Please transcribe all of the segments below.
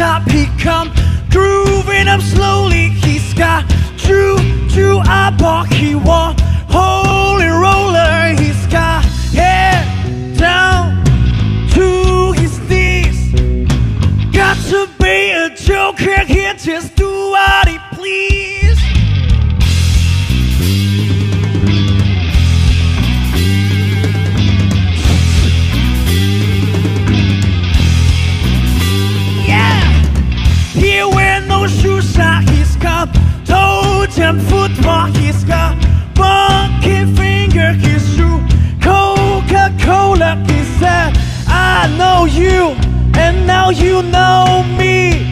top, he come grooving up slowly. He's got true eyeball, he walk holy roller. He's got head down to his knees. Got to be a joker, he just do what he please. He wear no shoes, he's got toes and football. He's got monkey finger, he's true Coca-Cola. He said, I know you, and now you know me.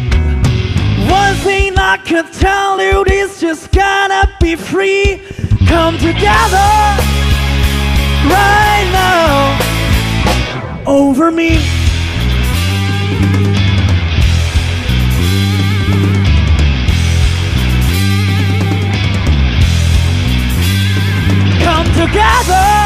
One thing I can tell you, this just gotta be free. Come together right now over me. Come together